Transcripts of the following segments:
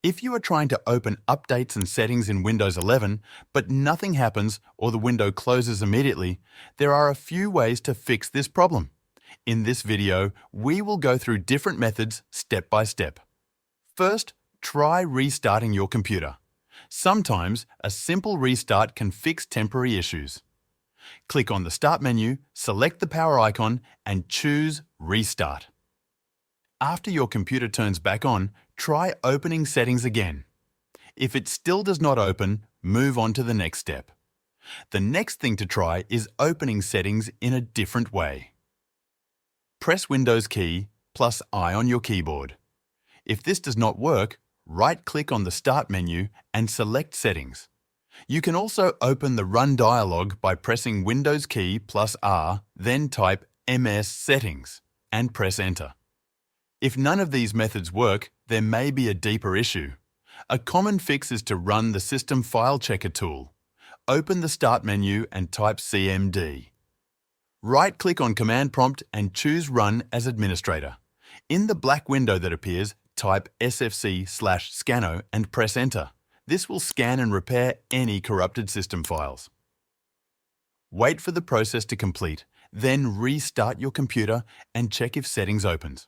If you are trying to open updates and settings in Windows 11, but nothing happens or the window closes immediately, there are a few ways to fix this problem. In this video, we will go through different methods step by step. First, try restarting your computer. Sometimes, a simple restart can fix temporary issues. Click on the Start menu, select the power icon, and choose Restart. After your computer turns back on, try opening settings again. If it still does not open, move on to the next step. The next thing to try is opening settings in a different way. Press Windows key plus I on your keyboard. If this does not work, right-click on the Start menu and select Settings. You can also open the Run dialog by pressing Windows key plus R, then type MS Settings and press Enter. If none of these methods work, there may be a deeper issue. A common fix is to run the System File Checker tool. Open the Start menu and type CMD. Right-click on Command Prompt and choose Run as Administrator. In the black window that appears, type sfc/scano and press Enter. This will scan and repair any corrupted system files. Wait for the process to complete, then restart your computer and check if Settings opens.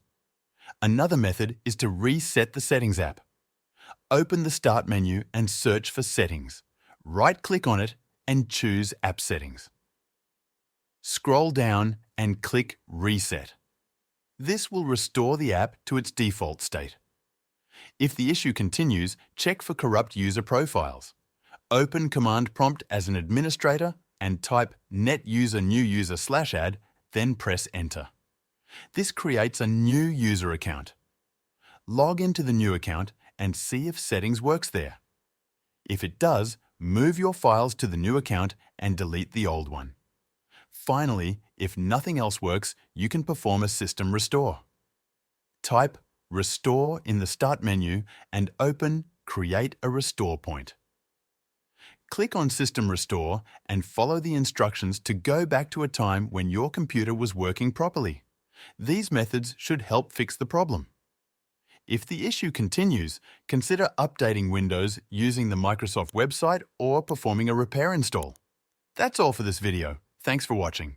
Another method is to reset the Settings app. Open the Start menu and search for Settings. Right-click on it and choose App Settings. Scroll down and click Reset. This will restore the app to its default state. If the issue continues, check for corrupt user profiles. Open Command Prompt as an administrator and type netuser/new-user/add, then press Enter. This creates a new user account. Log into the new account and see if Settings works there. If it does, move your files to the new account and delete the old one. Finally, if nothing else works, you can perform a system restore. Type Restore in the Start menu and open Create a Restore Point. Click on System Restore and follow the instructions to go back to a time when your computer was working properly. These methods should help fix the problem. If the issue continues, consider updating Windows using the Microsoft website or performing a repair install. That's all for this video. Thanks for watching.